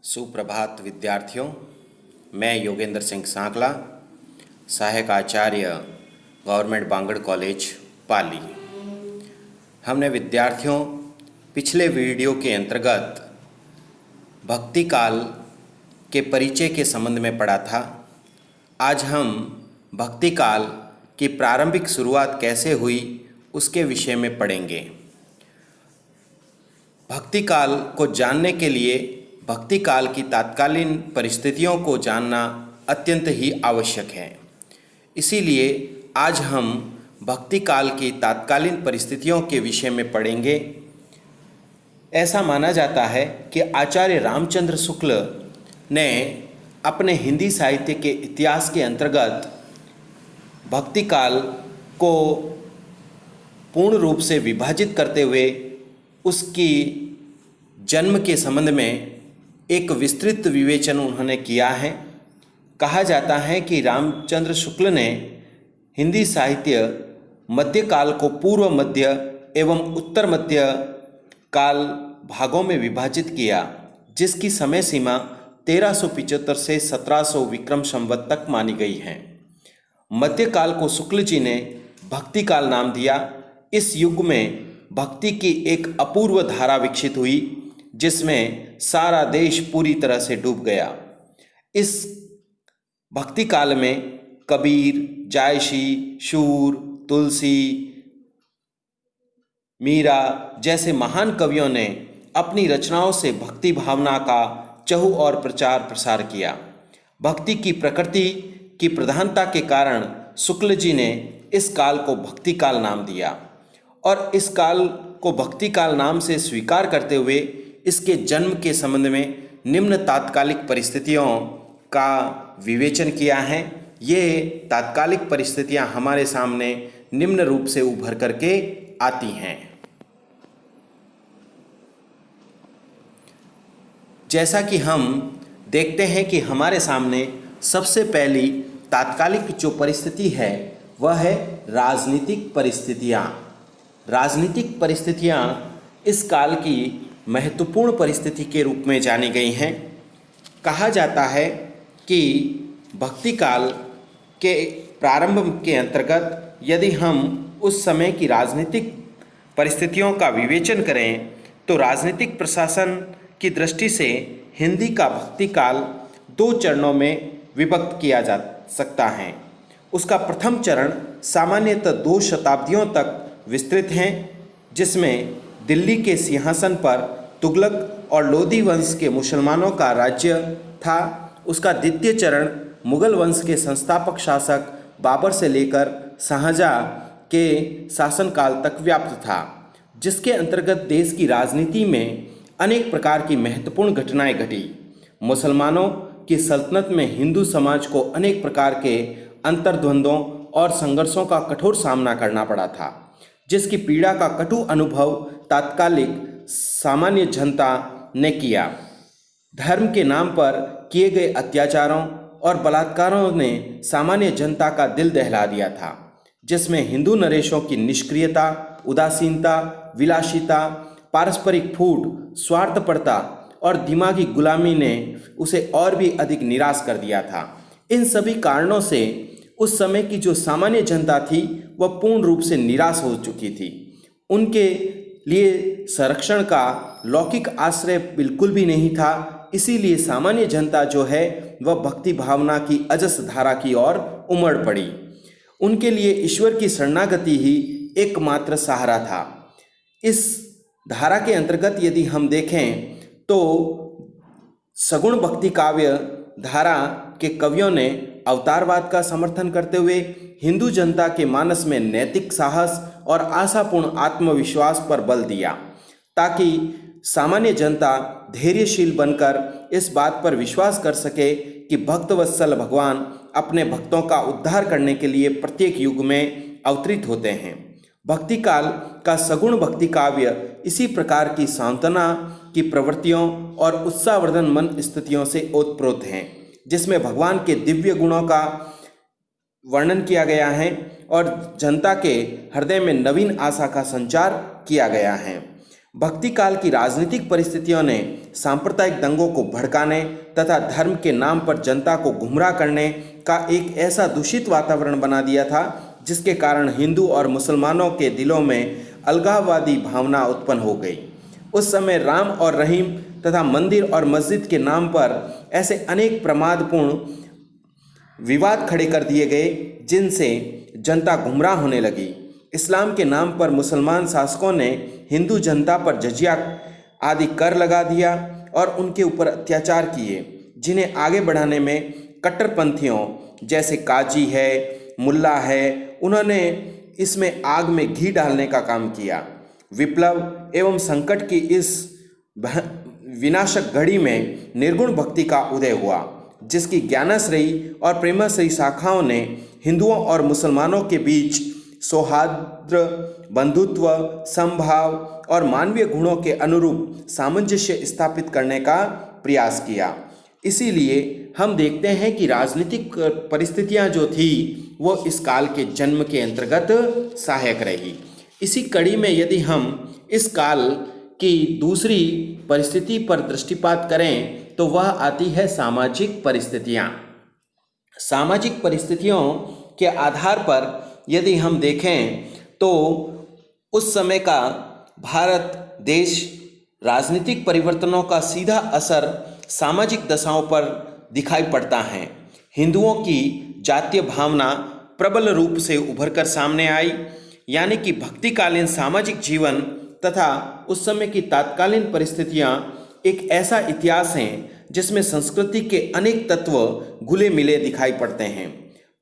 सुप्रभात विद्यार्थियों। मैं योगेंद्र सिंह सांकला, सहायक आचार्य गवर्नमेंट बांगड़ कॉलेज पाली। हमने विद्यार्थियों पिछले वीडियो के अंतर्गत भक्ति काल के परिचय के संबंध में पढ़ा था। आज हम भक्ति काल की प्रारंभिक शुरुआत कैसे हुई उसके विषय में पढ़ेंगे। भक्ति काल को जानने के लिए भक्ति काल की तात्कालीन परिस्थितियों को जानना अत्यंत ही आवश्यक है। इसीलिए आज हम भक्ति काल की तात्कालीन परिस्थितियों के विषय में पढ़ेंगे। ऐसा माना जाता है कि आचार्य रामचंद्र शुक्ल ने अपने हिंदी साहित्य के इतिहास के अंतर्गत भक्ति काल को पूर्ण रूप से विभाजित करते हुए उसकी जन्म के संबंध में एक विस्तृत विवेचन उन्होंने किया है। कहा जाता है कि रामचंद्र शुक्ल ने हिंदी साहित्य मध्यकाल को पूर्व मध्य एवं उत्तर मध्य काल भागों में विभाजित किया, जिसकी समय सीमा 1375 से 1700 विक्रम संवत तक मानी गई है। मध्यकाल को शुक्ल जी ने भक्ति काल नाम दिया। इस युग में भक्ति की एक अपूर्व धारा विकसित हुई, जिसमें सारा देश पूरी तरह से डूब गया। इस भक्ति काल में कबीर, जायसी, शूर, तुलसी, मीरा जैसे महान कवियों ने अपनी रचनाओं से भक्ति भावना का चहु और प्रचार प्रसार किया। भक्ति की प्रकृति की प्रधानता के कारण शुक्ल जी ने इस काल को भक्ति काल नाम दिया और इस काल को भक्ति काल नाम से स्वीकार करते हुए इसके जन्म के संबंध में निम्न तात्कालिक परिस्थितियों का विवेचन किया है। ये तात्कालिक परिस्थितियां हमारे सामने निम्न रूप से उभर करके आती हैं। जैसा कि हम देखते हैं कि हमारे सामने सबसे पहली तात्कालिक जो परिस्थिति है वह है राजनीतिक परिस्थितियां। राजनीतिक परिस्थितियां इस काल की महत्वपूर्ण परिस्थिति के रूप में जानी गई हैं। कहा जाता है कि भक्ति काल के प्रारंभ के अंतर्गत यदि हम उस समय की राजनीतिक परिस्थितियों का विवेचन करें तो राजनीतिक प्रशासन की दृष्टि से हिंदी का भक्ति काल 2 चरणों में विभक्त किया जा सकता है। उसका प्रथम चरण सामान्यतः 2 शताब्दियों तक विस्तृत हैं, जिसमें दिल्ली के सिंहासन पर तुगलक और लोधी वंश के मुसलमानों का राज्य था। उसका द्वितीय चरण मुगल वंश के संस्थापक शासक बाबर से लेकर शाहजहाँ के शासनकाल तक व्याप्त था, जिसके अंतर्गत देश की राजनीति में अनेक प्रकार की महत्वपूर्ण घटनाएं घटी। मुसलमानों की सल्तनत में हिंदू समाज को अनेक प्रकार के अंतर्द्वंद्वों और संघर्षों का कठोर सामना करना पड़ा था, जिसकी पीड़ा का कटु अनुभव तात्कालिक सामान्य जनता ने किया। धर्म के नाम पर किए गए अत्याचारों और बलात्कारों ने सामान्य जनता का दिल दहला दिया था, जिसमें हिंदू नरेशों की निष्क्रियता, उदासीनता, विलासिता, पारस्परिक फूट, स्वार्थपरता और दिमागी गुलामी ने उसे और भी अधिक निराश कर दिया था। इन सभी कारणों से उस समय की जो सामान्य जनता थी वह पूर्ण रूप से निराश हो चुकी थी। उनके लिए संरक्षण का लौकिक आश्रय बिल्कुल भी नहीं था। इसीलिए सामान्य जनता जो है वह भक्ति भावना की अजस धारा की ओर उमड़ पड़ी। उनके लिए ईश्वर की शरणागति ही एकमात्र सहारा था। इस धारा के अंतर्गत यदि हम देखें तो सगुण भक्ति काव्य धारा के कवियों ने अवतारवाद का समर्थन करते हुए हिंदू जनता के मानस में नैतिक साहस और आशापूर्ण आत्मविश्वास पर बल दिया, ताकि सामान्य जनता धैर्यशील बनकर इस बात पर विश्वास कर सके कि भक्तवत्सल भगवान अपने भक्तों का उद्धार करने के लिए प्रत्येक युग में अवतरित होते हैं। भक्ति काल का सगुण भक्ति काव्य इसी प्रकार की सांत्वना की प्रवृत्तियों और उत्साहवर्धन मन स्थितियों से ओतप्रोत हैं, जिसमें भगवान के दिव्य गुणों का वर्णन किया गया है और जनता के हृदय में नवीन आशा का संचार किया गया है। भक्ति काल की राजनीतिक परिस्थितियों ने सांप्रदायिक दंगों को भड़काने तथा धर्म के नाम पर जनता को गुमराह करने का एक ऐसा दूषित वातावरण बना दिया था जिसके कारण हिंदू और मुसलमानों के दिलों में अलगाववादी भावना उत्पन्न हो गई। उस समय राम और रहीम तथा मंदिर और मस्जिद के नाम पर ऐसे अनेक प्रमादपूर्ण विवाद खड़े कर दिए गए जिनसे जनता गुमराह होने लगी। इस्लाम के नाम पर मुसलमान शासकों ने हिंदू जनता पर जजिया आदि कर लगा दिया और उनके ऊपर अत्याचार किए, जिन्हें आगे बढ़ाने में कट्टरपंथियों जैसे काजी है, मुल्ला है, उन्होंने इसमें आग में घी डालने का काम किया। विप्लव एवं संकट की इस विनाशक घड़ी में निर्गुण भक्ति का उदय हुआ, जिसकी ज्ञानाश्रयी और प्रेमाश्रयी शाखाओं ने हिंदुओं और मुसलमानों के बीच सौहार्द्र, बंधुत्व, समभाव और मानवीय गुणों के अनुरूप सामंजस्य स्थापित करने का प्रयास किया। इसीलिए हम देखते हैं कि राजनीतिक परिस्थितियां जो थी वो इस काल के जन्म के अंतर्गत सहायक रही। इसी कड़ी में यदि हम इस काल की दूसरी परिस्थिति पर दृष्टिपात करें तो वह आती है सामाजिक परिस्थितियां। सामाजिक परिस्थितियों के आधार पर यदि हम देखें तो उस समय का भारत देश राजनीतिक परिवर्तनों का सीधा असर सामाजिक दशाओं पर दिखाई पड़ता है। हिंदुओं की जातीय भावना प्रबल रूप से उभरकर सामने आई, यानी कि भक्तिकालीन सामाजिक जीवन तथा उस समय की तात्कालीन परिस्थितियां एक ऐसा इतिहास हैं जिसमें संस्कृति के अनेक तत्व घुले मिले दिखाई पड़ते हैं।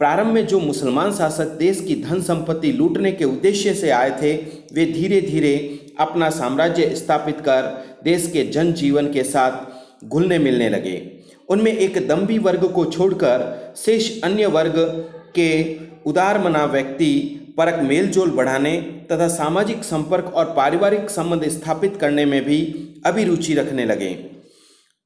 प्रारंभ में जो मुसलमान शासक देश की धन संपत्ति लूटने के उद्देश्य से आए थे, वे धीरे धीरे अपना साम्राज्य स्थापित कर देश के जनजीवन के साथ घुलने मिलने लगे। उनमें एक दम्भी वर्ग को छोड़कर शेष अन्य वर्ग के उदारमना व्यक्ति परक मेलजोल बढ़ाने तथा सामाजिक संपर्क और पारिवारिक संबंध स्थापित करने में भी अभिरुचि रखने लगे,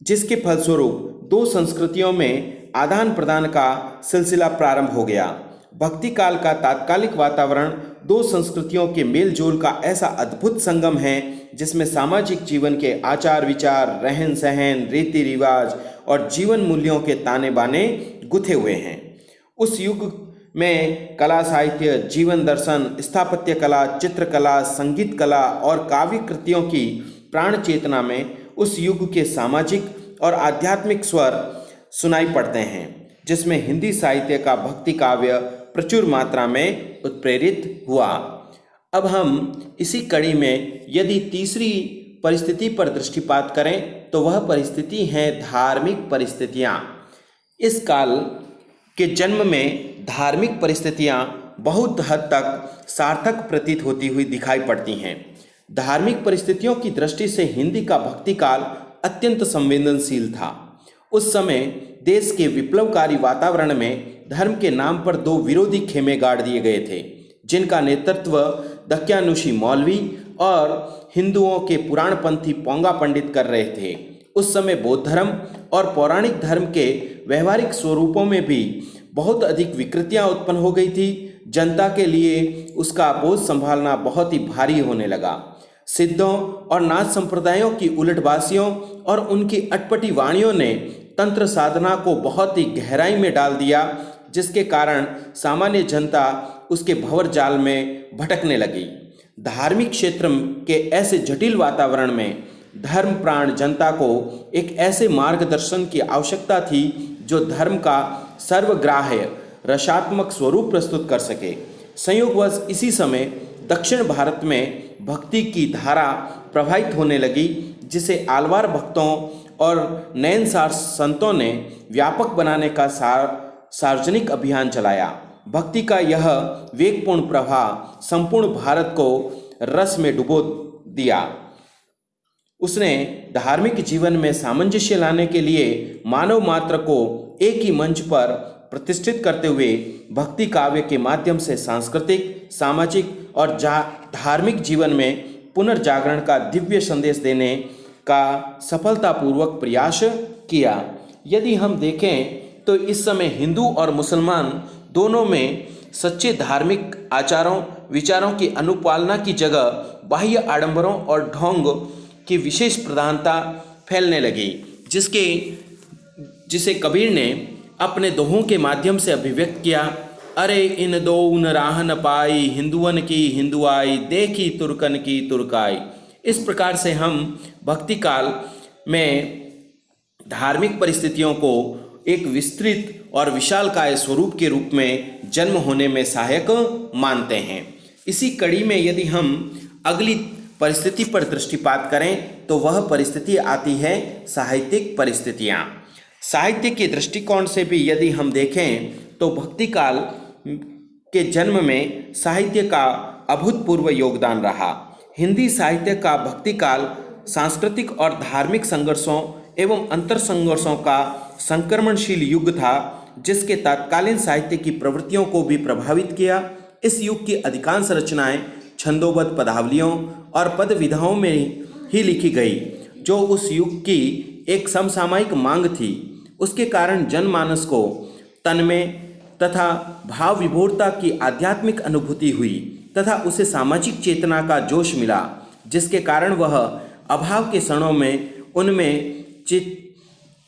जिसके फलस्वरूप दो संस्कृतियों में आदान प्रदान का सिलसिला प्रारंभ हो गया। भक्ति काल का तात्कालिक वातावरण दो संस्कृतियों के मेलजोल का ऐसा अद्भुत संगम है जिसमें सामाजिक जीवन के आचार विचार, रहन सहन, रीति रिवाज और जीवन मूल्यों के ताने बाने गुथे हुए हैं। उस युग में कला साहित्य, जीवन दर्शन, स्थापत्य कला, चित्रकला, संगीत कला और काव्य कृतियों की प्राण चेतना में उस युग के सामाजिक और आध्यात्मिक स्वर सुनाई पड़ते हैं, जिसमें हिंदी साहित्य का भक्ति काव्य प्रचुर मात्रा में उत्प्रेरित हुआ। अब हम इसी कड़ी में यदि तीसरी परिस्थिति पर दृष्टिपात करें तो वह परिस्थिति है धार्मिक परिस्थितियां। इस काल के जन्म में धार्मिक परिस्थितियां बहुत हद तक सार्थक प्रतीत होती हुई दिखाई पड़ती हैं। धार्मिक परिस्थितियों की दृष्टि से हिंदी का भक्ति काल अत्यंत संवेदनशील था। उस समय देश के विप्लवकारी वातावरण में धर्म के नाम पर दो विरोधी खेमे गाड़ दिए गए थे, जिनका नेतृत्व दक्यानुशी मौलवी और हिंदुओं के पुराणपंथी पोंगा पंडित कर रहे थे। उस समय बौद्ध धर्म और पौराणिक धर्म के व्यवहारिक स्वरूपों में भी बहुत अधिक विकृतियां उत्पन्न हो गई थी। जनता के लिए उसका बोझ संभालना बहुत ही भारी होने लगा। सिद्धों और नाथ संप्रदायों की उलटबाजियों और उनकी अटपटी वाणियों ने तंत्र साधना को बहुत ही गहराई में डाल दिया, जिसके कारण सामान्य जनता उसके भंवर जाल में भटकने लगी। धार्मिक क्षेत्र के ऐसे जटिल वातावरण में धर्मप्राण जनता को एक ऐसे मार्गदर्शन की आवश्यकता थी जो धर्म का सर्वग्राह्य रसात्मक स्वरूप प्रस्तुत कर सके। संयोगवश इसी समय दक्षिण भारत में भक्ति की धारा प्रवाहित होने लगी, जिसे आलवार भक्तों और नयनसार संतों ने व्यापक बनाने का सार्वजनिक अभियान चलाया। भक्ति का यह वेगपूर्ण प्रवाह संपूर्ण भारत को रस में डुबो दिया। उसने धार्मिक जीवन में सामंजस्य लाने के लिए मानव मात्र को एक ही मंच पर प्रतिष्ठित करते हुए भक्ति काव्य के माध्यम से सांस्कृतिक, सामाजिक और धार्मिक जीवन में पुनर्जागरण का दिव्य संदेश देने का सफलतापूर्वक प्रयास किया। यदि हम देखें तो इस समय हिंदू और मुसलमान दोनों में सच्चे धार्मिक आचारों विचारों की अनुपालना की जगह बाह्य आडंबरों और ढोंग की विशेष प्रधानता फैलने लगी, जिसे कबीर ने अपने दोहों के माध्यम से अभिव्यक्त किया। अरे इन दो उन राह न पाई, हिंदुअन की हिंदुआई, देखी तुर्कन की तुर्काई। इस प्रकार से हम भक्ति काल में धार्मिक परिस्थितियों को एक विस्तृत और विशालकाय स्वरूप के रूप में जन्म होने में सहायक मानते हैं। इसी कड़ी में यदि हम अगली परिस्थिति पर दृष्टिपात करें तो वह परिस्थिति आती है साहित्यिक परिस्थितियाँ। साहित्य के दृष्टिकोण से भी यदि हम देखें तो भक्ति काल के जन्म में साहित्य का अभूतपूर्व योगदान रहा। हिंदी साहित्य का भक्ति काल सांस्कृतिक और धार्मिक संघर्षों एवं अंतर संघर्षों का संक्रमणशील युग था, जिसके तत्कालीन साहित्य की प्रवृत्तियों को भी प्रभावित किया। इस युग की अधिकांश रचनाएं छंदोबद्ध पदावलियों और पद विधाओं में ही लिखी गई, जो उस युग की एक समसामयिक मांग थी। उसके कारण जनमानस को तन्मय तथा भाव विभोरता की आध्यात्मिक अनुभूति हुई तथा उसे सामाजिक चेतना का जोश मिला, जिसके कारण वह अभाव के क्षणों में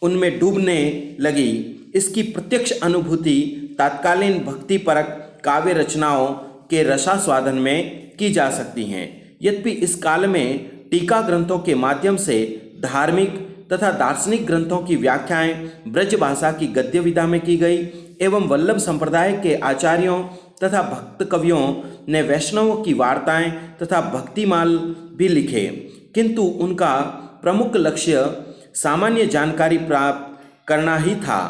उनमें डूबने लगी। इसकी प्रत्यक्ष अनुभूति तत्कालीन भक्तिपरक काव्य रचनाओं के रसास्वादन में की जा सकती हैं। यद्यपि इस काल में टीका ग्रंथों के माध्यम से धार्मिक तथा दार्शनिक ग्रंथों की व्याख्याएं ब्रज भाषा की गद्य विधा में की गई एवं वल्लभ संप्रदाय के आचार्यों तथा भक्त कवियों ने वैष्णवों की वार्ताएं तथा भक्तिमाल भी लिखे, किंतु उनका प्रमुख लक्ष्य सामान्य जानकारी प्राप्त करना ही था।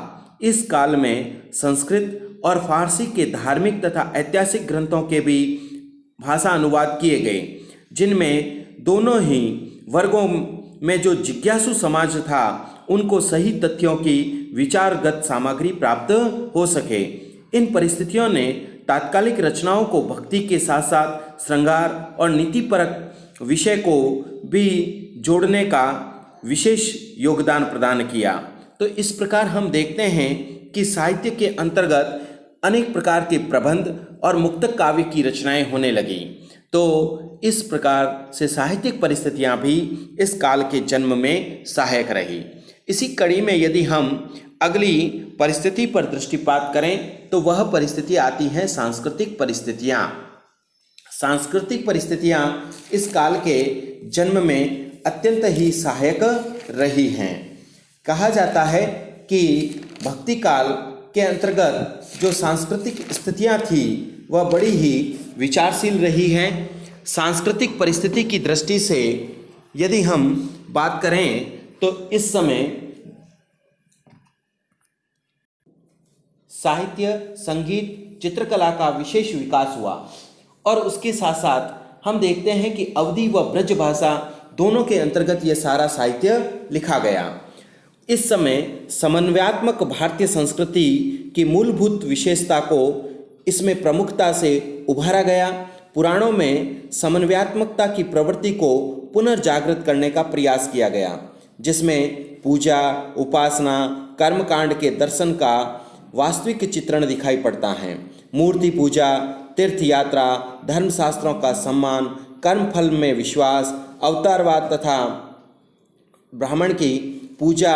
इस काल में संस्कृत और फारसी के धार्मिक तथा ऐतिहासिक ग्रंथों के भी भाषा अनुवाद किए गए, जिनमें दोनों ही वर्गों में जो जिज्ञासु समाज था उनको सही तथ्यों की विचारगत सामग्री प्राप्त हो सके। इन परिस्थितियों ने तात्कालिक रचनाओं को भक्ति के साथ साथ श्रृंगार और नीतिपरक विषय को भी जोड़ने का विशेष योगदान प्रदान किया। तो इस प्रकार हम देखते हैं कि साहित्य के अंतर्गत अनेक प्रकार के प्रबंध और मुक्तक काव्य की रचनाएं होने लगीं। तो इस प्रकार से साहित्यिक परिस्थितियां भी इस काल के जन्म में सहायक रही। इसी कड़ी में यदि हम अगली परिस्थिति पर दृष्टिपात करें तो वह परिस्थिति आती है सांस्कृतिक परिस्थितियां। सांस्कृतिक परिस्थितियां इस काल के जन्म में अत्यंत ही सहायक रही हैं। कहा जाता है कि भक्ति काल के अंतर्गत जो सांस्कृतिक स्थितियां थी वह बड़ी ही विचारशील रही हैं। सांस्कृतिक परिस्थिति की दृष्टि से यदि हम बात करें तो इस समय साहित्य, संगीत, चित्रकला का विशेष विकास हुआ और उसके साथ साथ हम देखते हैं कि अवधी व ब्रज भाषा दोनों के अंतर्गत यह सारा साहित्य लिखा गया। इस समय समन्वयात्मक भारतीय संस्कृति की मूलभूत विशेषता को इसमें प्रमुखता से उभारा गया। पुराणों में समन्वयात्मकता की प्रवृत्ति को पुनर्जागृत करने का प्रयास किया गया, जिसमें पूजा, उपासना, कर्मकांड के दर्शन का वास्तविक चित्रण दिखाई पड़ता है। मूर्ति पूजा, तीर्थ यात्रा, धर्मशास्त्रों का सम्मान, कर्मफल में विश्वास, अवतारवाद तथा ब्राह्मण की पूजा,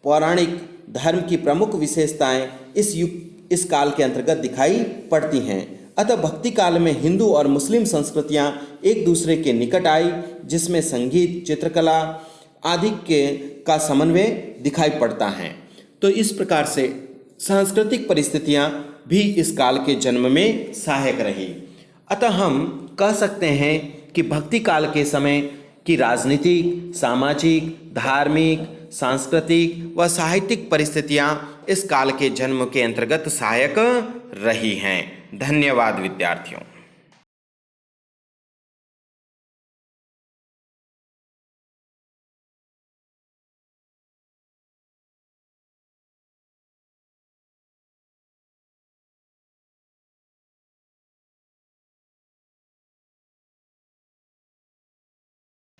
पौराणिक धर्म की प्रमुख विशेषताएं इस काल के अंतर्गत दिखाई पड़ती हैं। अतः भक्ति काल में हिंदू और मुस्लिम संस्कृतियां एक दूसरे के निकट आई, जिसमें संगीत, चित्रकला आदि का समन्वय दिखाई पड़ता है। तो इस प्रकार से सांस्कृतिक परिस्थितियां भी इस काल के जन्म में सहायक रही। अतः हम कह सकते हैं कि भक्ति काल के समय की राजनीतिक, सामाजिक, धार्मिक, सांस्कृतिक व साहित्यिक परिस्थितियां इस काल के जन्म के अंतर्गत सहायक रही हैं। धन्यवाद विद्यार्थियों।